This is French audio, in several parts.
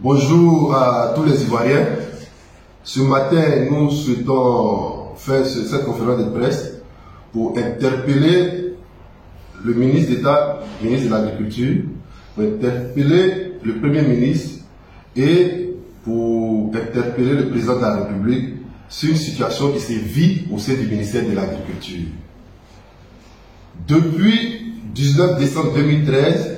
Bonjour à tous les Ivoiriens. Ce matin, nous souhaitons faire cette conférence de presse pour interpeller le ministre d'État, ministre de l'Agriculture, pour interpeller le Premier ministre et pour interpeller le président de la République sur une situation qui se vit au sein du ministère de l'Agriculture. Depuis 19 décembre 2013,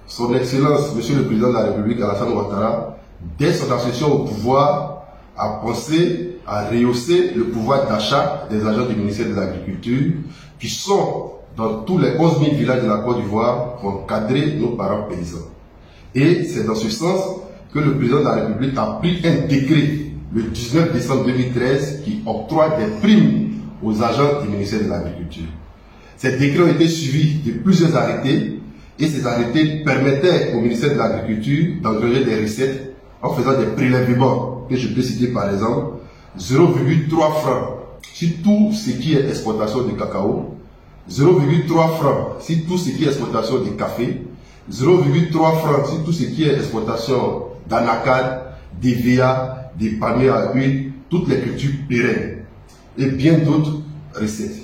Son Excellence, Monsieur le Président de la République, Alassane Ouattara, dès son accession au pouvoir, a pensé à rehausser le pouvoir d'achat des agents du ministère de l'Agriculture qui sont dans tous les 11 000 villages de la Côte d'Ivoire pour encadrer nos parents paysans. Et c'est dans ce sens que le Président de la République a pris un décret le 19 décembre 2013 qui octroie des primes aux agents du ministère de l'Agriculture. Ces décrets ont été suivis de plusieurs arrêtés et ces arrêtés permettaient au ministère de l'Agriculture d'engranger des recettes en faisant des prélèvements, que je peux citer par exemple 0,3 francs sur tout ce qui est exportation de cacao, 0,3 francs sur tout ce qui est exportation de café, 0,3 francs sur tout ce qui est exportation d'anacarde, d'EVA, des palmiers à huile, toutes les cultures pérennes et bien d'autres recettes.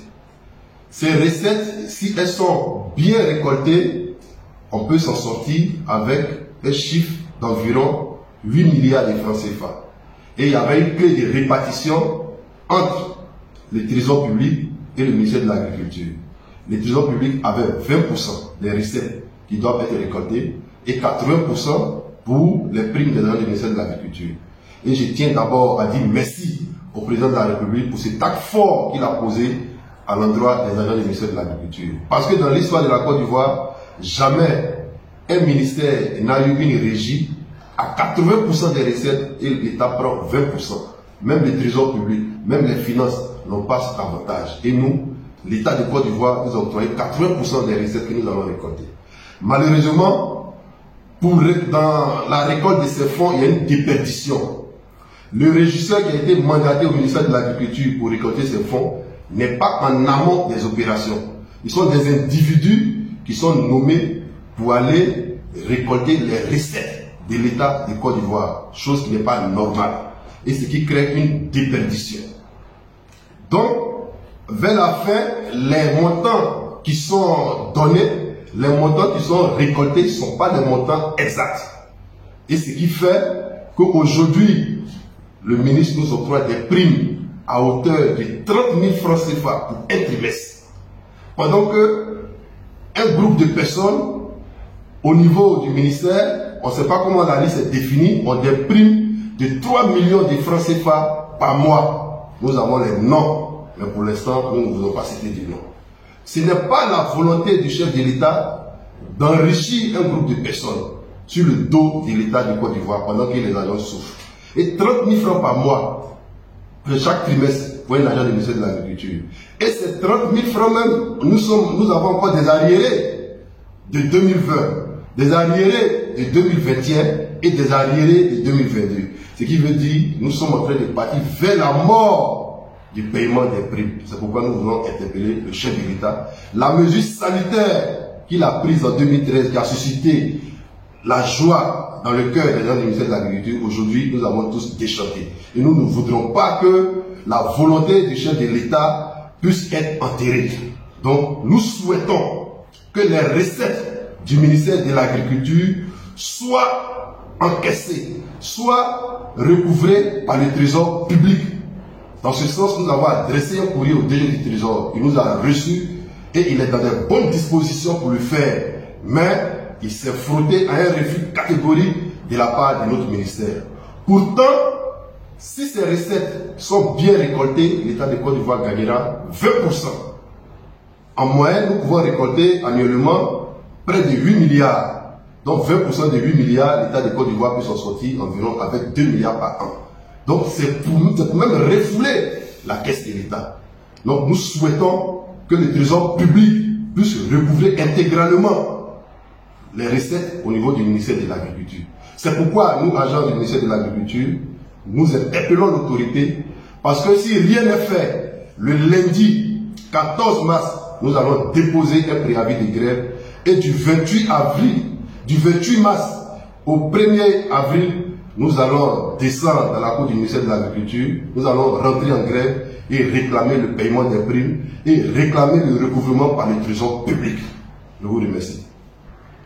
Ces recettes, si elles sont bien récoltées, on peut s'en sortir avec un chiffre d'environ 8 milliards de francs CFA. Et il y avait une clé de répartition entre le trésor public et le ministère de l'Agriculture. Le trésor public avait 20% des recettes qui doivent être récoltées et 80% pour les primes des agents du ministère de l'Agriculture. Et je tiens d'abord à dire merci au président de la République pour cet acte fort qu'il a posé à l'endroit des agents du ministère de l'Agriculture. Parce que dans l'histoire de la Côte d'Ivoire, jamais un ministère n'a eu une régie à 80% des recettes et l'État prend 20%. Même les trésors publics, même les finances n'ont pas cet avantage. Et nous, l'État de Côte d'Ivoire nous a octroyé 80% des recettes que nous allons récolter. Malheureusement, dans la récolte de ces fonds, il y a une déperdition. Le régisseur qui a été mandaté au ministère de l'Agriculture pour récolter ces fonds n'est pas en amont des opérations. Ils sont des individus qui sont nommés pour aller récolter les recettes de l'État de Côte d'Ivoire, chose qui n'est pas normale, et ce qui crée une déperdition. Donc, vers la fin, les montants qui sont donnés, les montants qui sont récoltés ne sont pas des montants exacts. Et ce qui fait qu'aujourd'hui, le ministre nous octroie des primes à hauteur de 30 000 francs CFA pour un trimestre. Pendant que un groupe de personnes au niveau du ministère, on ne sait pas comment la liste est définie, ont des primes de 3 millions de francs CFA par mois. Nous avons les noms, mais pour l'instant, nous ne voulons pas citer des noms. Ce n'est pas la volonté du chef de l'État d'enrichir un groupe de personnes sur le dos de l'État de Côte d'Ivoire pendant que les agents souffrent. Et 30 000 francs par mois, de chaque trimestre, pour un agent du ministère de l'Agriculture. Et ces 30 000 francs même, nous avons encore des arriérés de 2020, des arriérés de 2021 et des arriérés de 2022. Ce qui veut dire nous sommes en train de partir vers la mort du paiement des primes. C'est pourquoi nous voulons interpeller le chef de l'État. La mesure sanitaire qu'il a prise en 2013, qui a suscité la joie dans le cœur des gens du ministère de l'Agriculture, aujourd'hui nous avons tous déchanté. Et nous ne voudrons pas que la volonté du chef de l'État puisse être enterrée. Donc nous souhaitons que les recettes du ministère de l'Agriculture soient encaissées, soient recouvrées par le trésor public. Dans ce sens, nous avons adressé un courrier au DG du Trésor. Il nous a reçus et il est dans de bonnes dispositions pour le faire. Mais il s'est frotté à un refus catégorique de la part de notre ministère. Pourtant, si ces recettes sont bien récoltées, l'État de Côte d'Ivoire gagnera 20%. En moyenne, nous pouvons récolter annuellement près de 8 milliards. Donc 20% de 8 milliards, l'État de Côte d'Ivoire peut s'en sortir environ avec 2 milliards par an. Donc c'est pour même refouler la caisse de l'État. Donc nous souhaitons que le trésor public puisse recouvrer intégralement les recettes au niveau du ministère de l'Agriculture. C'est pourquoi nous, agents du ministère de l'Agriculture, nous interpellons l'autorité, parce que si rien n'est fait, le lundi 14 mars, nous allons déposer un préavis de grève, et du 28 mars au 1er avril, nous allons descendre dans la cour du ministère de l'Agriculture, nous allons rentrer en grève et réclamer le paiement des primes et réclamer le recouvrement par le trésor public. Je vous remercie.